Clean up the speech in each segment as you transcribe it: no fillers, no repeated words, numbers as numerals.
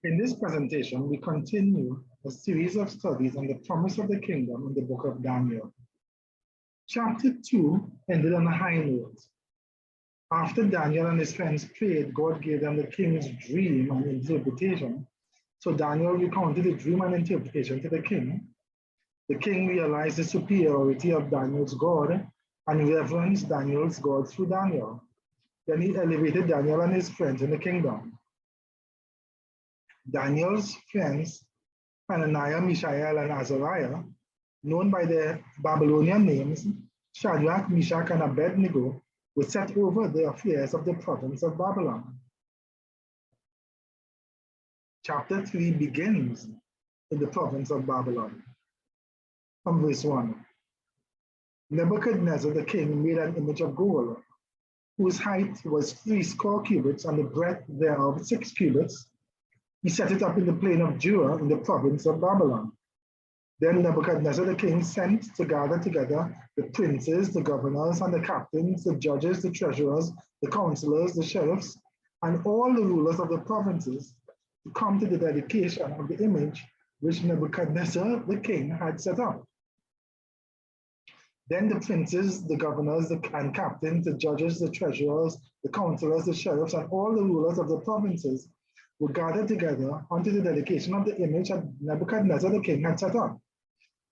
In this presentation, we continue a series of studies on the promise of the kingdom in the book of Daniel. Chapter 2 ended on a high note. After Daniel and his friends prayed, God gave them the king's dream and interpretation. So Daniel recounted the dream and interpretation to the king. The king realized the superiority of Daniel's God and reverenced Daniel's God through Daniel. Then he elevated Daniel and his friends in the kingdom. Daniel's friends, Hananiah, Mishael, and Azariah, known by their Babylonian names, Shadrach, Meshach, and Abednego, were set over the affairs of the province of Babylon. Chapter 3 begins in the province of Babylon. From verse 1. Nebuchadnezzar the king made an image of gold, whose height was 80 cubits and the breadth thereof 6 cubits. He set it up in the plain of Jura in the province of Babylon. Then Nebuchadnezzar the king sent to gather together the princes, the governors, and the captains, the judges, the treasurers, the counselors, the sheriffs, and all the rulers of the provinces to come to the dedication of the image which Nebuchadnezzar the king had set up. Then the princes, the governors, and captains, the judges, the treasurers, the counselors, the sheriffs, and all the rulers of the provinces were gathered together unto the dedication of the image that Nebuchadnezzar the king had set up.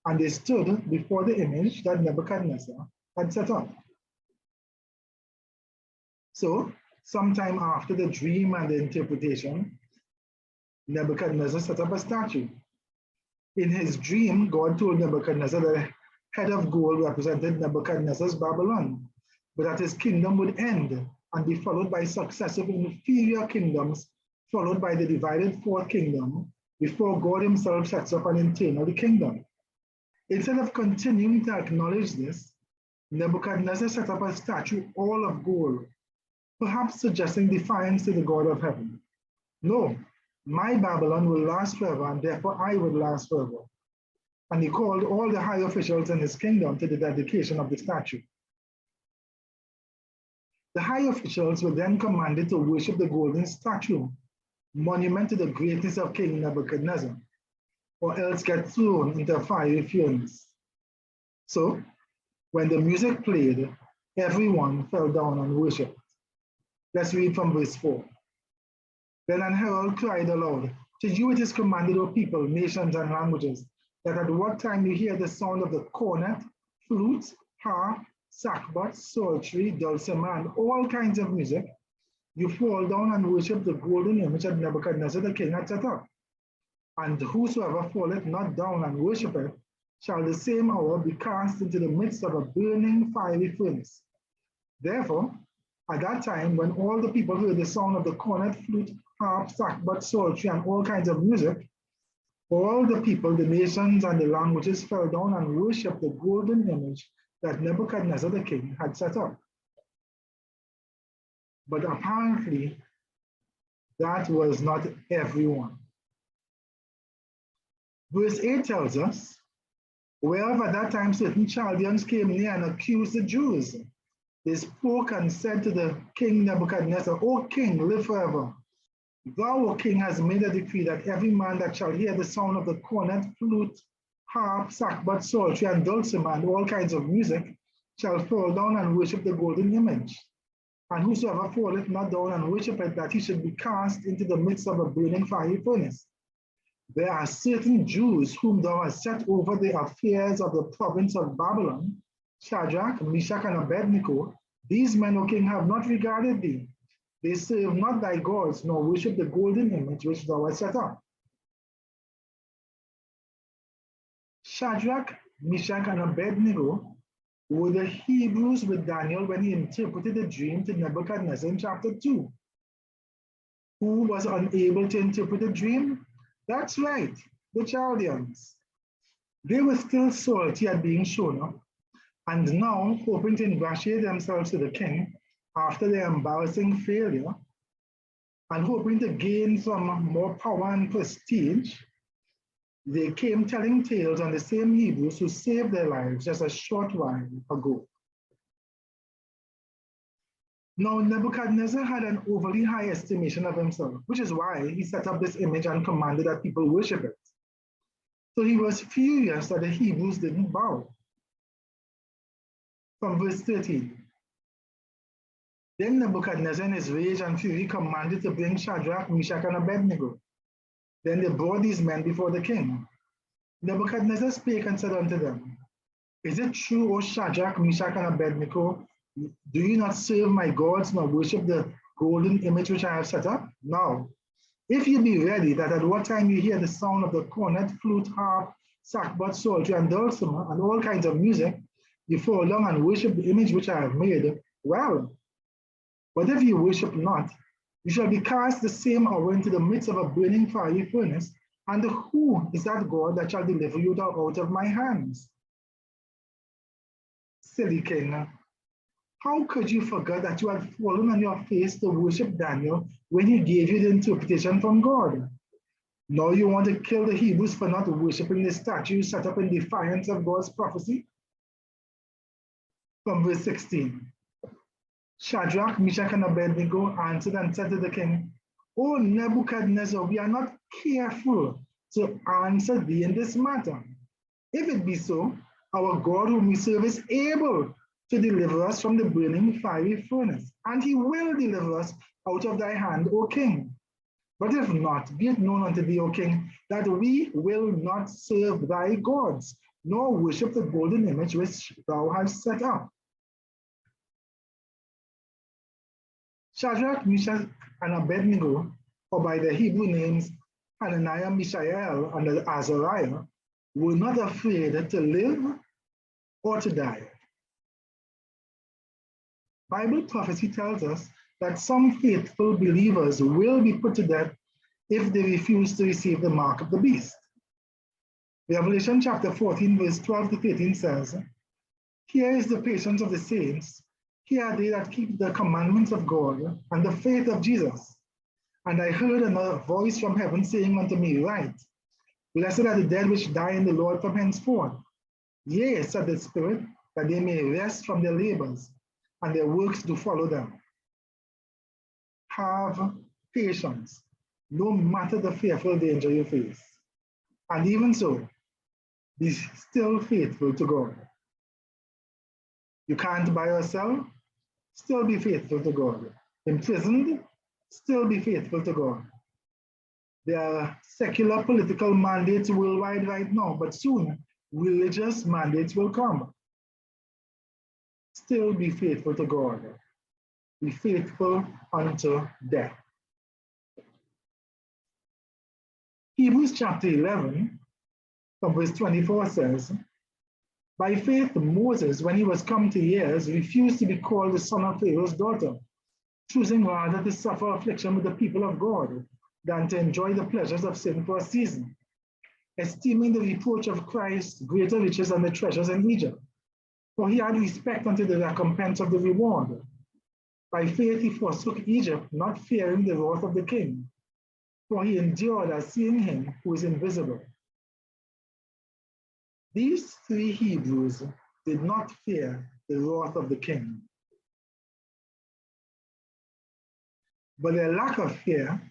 And they stood before the image that Nebuchadnezzar had set up. So, sometime after the dream and the interpretation, Nebuchadnezzar set up a statue. In his dream, God told Nebuchadnezzar that the head of gold represented Nebuchadnezzar's Babylon, but that his kingdom would end and be followed by successive inferior kingdoms, followed by the divided fourth kingdom, before God himself sets up an eternal kingdom. Instead of continuing to acknowledge this, Nebuchadnezzar set up a statue all of gold, perhaps suggesting defiance to the God of heaven. No, my Babylon will last forever, and therefore I will last forever. And he called all the high officials in his kingdom to the dedication of the statue. The high officials were then commanded to worship the golden statue, monument to the greatness of King Nebuchadnezzar, or else get thrown into a fiery furnace. So, when the music played, everyone fell down and worshipped. Let's read from verse 4. Then an herald cried aloud, "To you it is commanded, O people, nations, and languages, that at what time you hear the sound of the cornet, flute, harp, sackbut, psaltery, dulcimer, and all kinds of music, you fall down and worship the golden image that Nebuchadnezzar the king had set up. And whosoever falleth not down and worshipeth shall the same hour be cast into the midst of a burning fiery furnace." Therefore, at that time, when all the people heard the sound of the cornet, flute, harp, sackbut, psaltery, and all kinds of music, all the people, the nations, and the languages fell down and worshipped the golden image that Nebuchadnezzar the king had set up. But apparently, that was not everyone. Verse 8 tells us, whereof at that time certain Chaldeans came near and accused the Jews. They spoke and said to the king Nebuchadnezzar, "O king, live forever. Thou, O king, hast made a decree that every man that shall hear the sound of the cornet, flute, harp, sackbut, psaltery, and dulcimer, and all kinds of music, shall fall down and worship the golden image. And whosoever falleth not down and worshipeth, that he should be cast into the midst of a burning fiery furnace. There are certain Jews whom thou hast set over the affairs of the province of Babylon, Shadrach, Meshach, and Abednego. These men, O king, have not regarded thee. They serve not thy gods, nor worship the golden image which thou hast set up." Shadrach, Meshach, and Abednego were the Hebrews with Daniel when he interpreted the dream to Nebuchadnezzar in chapter 2. Who was unable to interpret the dream? That's right, the Chaldeans. They were still salty at being shown up, and now hoping to ingratiate themselves to the king after their embarrassing failure, and hoping to gain some more power and prestige, they came telling tales on the same Hebrews who saved their lives just a short while ago. Now, Nebuchadnezzar had an overly high estimation of himself, which is why he set up this image and commanded that people worship it. So he was furious that the Hebrews didn't bow. From verse 13. Then Nebuchadnezzar, in his rage and fury, commanded to bring Shadrach, Meshach, and Abednego. Then they brought these men before the king. Nebuchadnezzar spake and said unto them, Is it true, O Shadrach, Meshach, and Abednego, do you not serve my gods nor worship the golden image which I have set up? Now, if you be ready, that at what time you hear the sound of the cornet, flute, harp, sackbut, psaltery, and dulcimer, and all kinds of music, you fall down and worship the image which I have made, well. But if you worship not, you shall be cast the same hour into the midst of a burning fiery furnace, and who is that God that shall deliver you out of my hands? Silly king, how could you forget that you had fallen on your face to worship Daniel when he gave you the interpretation from God? Now you want to kill the Hebrews for not worshiping the statue set up in defiance of God's prophecy? From verse 16. Shadrach, Meshach, and Abednego answered and said to the king, O Nebuchadnezzar, we are not careful to answer thee in this matter. If it be so, our God whom we serve is able to deliver us from the burning fiery furnace, and he will deliver us out of thy hand, O king. But if not, be it known unto thee, O king, that we will not serve thy gods, nor worship the golden image which thou hast set up. Shadrach, Meshach, and Abednego, or by the Hebrew names Hananiah, Mishael, and Azariah, were not afraid to live or to die. Bible prophecy tells us that some faithful believers will be put to death if they refuse to receive the mark of the beast. Revelation chapter 14, verse 12 to 13 says, Here is the patience of the saints. Here are they that keep the commandments of God and the faith of Jesus. And I heard another voice from heaven saying unto me, Write, Blessed are the dead which die in the Lord from henceforth. Yea, said the Spirit, that they may rest from their labors, and their works do follow them. Have patience, no matter the fearful danger you face. And even so, be still faithful to God. You can't buy or sell, still be faithful to God. Imprisoned, still be faithful to God. There are secular political mandates worldwide right now, but soon religious mandates will come. Still be faithful to God. Be faithful unto death. Hebrews chapter 11, from verse 24 says, By faith Moses, when he was come to years, refused to be called the son of Pharaoh's daughter, choosing rather to suffer affliction with the people of God than to enjoy the pleasures of sin for a season, esteeming the reproach of Christ greater riches than the treasures in Egypt. For he had respect unto the recompense of the reward. By faith he forsook Egypt, not fearing the wrath of the king, for he endured as seeing him who is invisible. These three Hebrews did not fear the wrath of the king. But their lack of fear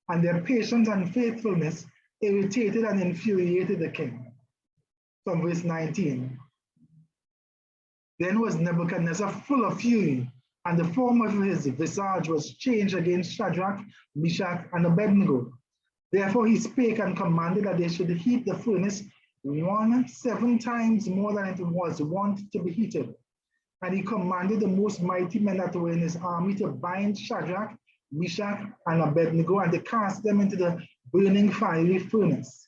and their patience and faithfulness irritated and infuriated the king. From verse 19. Then was Nebuchadnezzar full of fury, and the form of his visage was changed against Shadrach, Meshach, and Abednego. Therefore he spake and commanded that they should heat the furnace 7 times more than it was wont to be heated. And he commanded the most mighty men that were in his army to bind Shadrach, Meshach, and Abednego, and to cast them into the burning fiery furnace.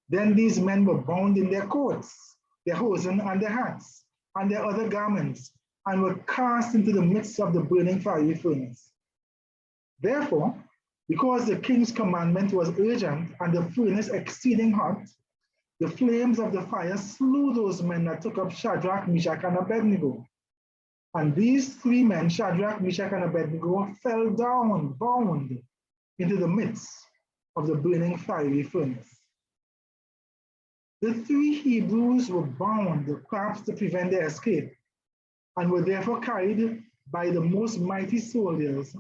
Then these men were bound in their coats, their hosen, and their hats, and their other garments, and were cast into the midst of the burning fiery furnace. Therefore, because the king's commandment was urgent, and the furnace exceeding hot, the flames of the fire slew those men that took up Shadrach, Meshach, and Abednego. And these 3 men, Shadrach, Meshach, and Abednego, fell down, bound, into the midst of the burning fiery furnace. The 3 Hebrews were bound, perhaps to prevent their escape, and were therefore carried by the most mighty soldiers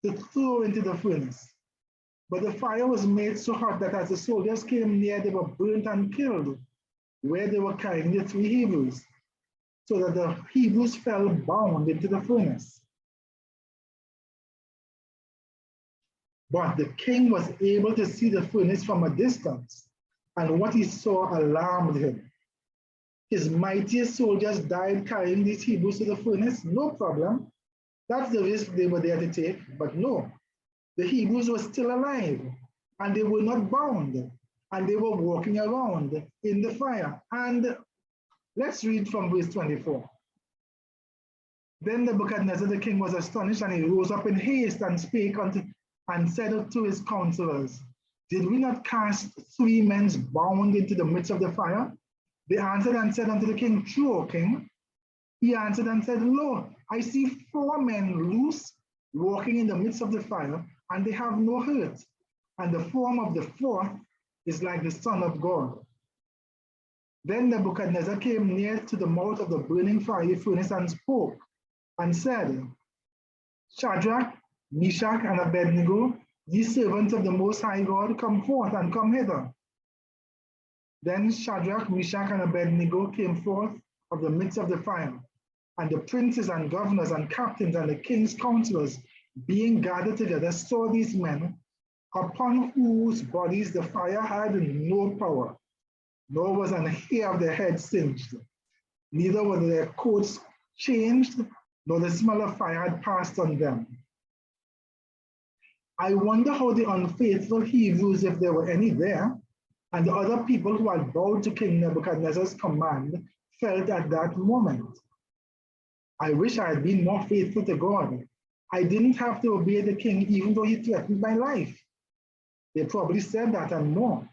to throw into the furnace. But the fire was made so hot that as the soldiers came near, they were burnt and killed where they were carrying the 3 Hebrews, so that the Hebrews fell bound into the furnace. But the king was able to see the furnace from a distance, and what he saw alarmed him. His mightiest soldiers died carrying these Hebrews to the furnace, no problem. That's the risk they were there to take, but no. The Hebrews were still alive, and they were not bound, and they were walking around in the fire. And let's read from verse 24. Then Nebuchadnezzar the king was astonished, and he rose up in haste and spake and said to his counselors, Did we not cast 3 men bound into the midst of the fire? They answered and said unto the king, True, O king. He answered and said, Lo, I see 4 men loose, walking in the midst of the fire, and they have no hurt. And the form of the 4th is like the Son of God. Then Nebuchadnezzar came near to the mouth of the burning fiery furnace and spoke, and said, Shadrach, Meshach, and Abednego, ye servants of the Most High God, come forth and come hither. Then Shadrach, Meshach, and Abednego came forth of the midst of the fire, and the princes and governors and captains and the king's counselors, being gathered together, saw these men, upon whose bodies the fire had no power, nor was an hair of their head singed, neither were their coats changed, nor the smell of fire had passed on them. I wonder how the unfaithful Hebrews, if there were any there, and the other people who had bowed to King Nebuchadnezzar's command, felt at that moment. I wish I had been more faithful to God. I didn't have to obey the king, even though he threatened my life. They probably said that and more.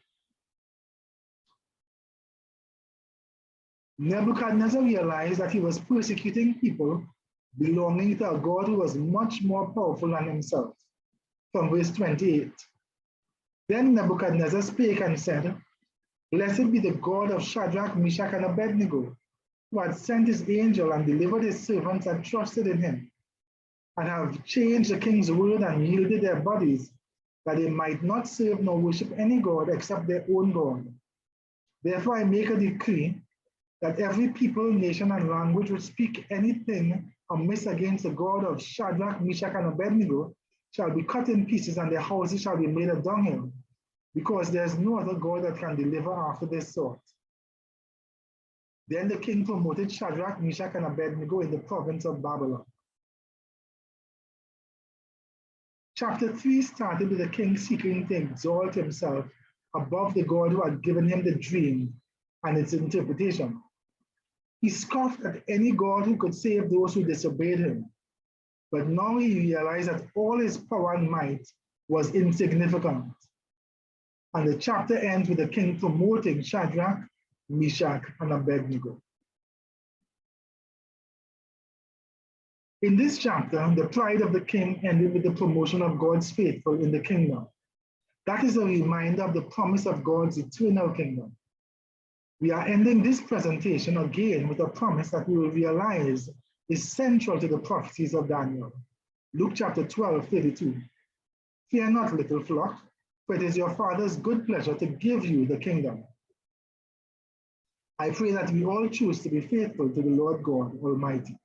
Nebuchadnezzar realized that he was persecuting people belonging to a God who was much more powerful than himself. From verse 28. Then Nebuchadnezzar spake and said, Blessed be the God of Shadrach, Meshach, and Abednego, who had sent his angel and delivered his servants that trusted in him, and have changed the king's word and yielded their bodies, that they might not serve nor worship any God except their own God. Therefore I make a decree that every people, nation, and language which speak anything amiss against the God of Shadrach, Meshach, and Abednego shall be cut in pieces, and their houses shall be made a dunghill, because there is no other God that can deliver after this sort. Then the king promoted Shadrach, Meshach, and Abednego in the province of Babylon. Chapter 3 started with the king seeking to exalt himself above the God who had given him the dream and its interpretation. He scoffed at any God who could save those who disobeyed him. But now he realized that all his power and might was insignificant. And the chapter ends with the king promoting Shadrach, Meshach, and Abednego. In this chapter, the pride of the king ended with the promotion of God's faithful in the kingdom. That is a reminder of the promise of God's eternal kingdom. We are ending this presentation again with a promise that we will realize is central to the prophecies of Daniel. Luke chapter 12, 32. Fear not, little flock, for it is your Father's good pleasure to give you the kingdom. I pray that we all choose to be faithful to the Lord God Almighty.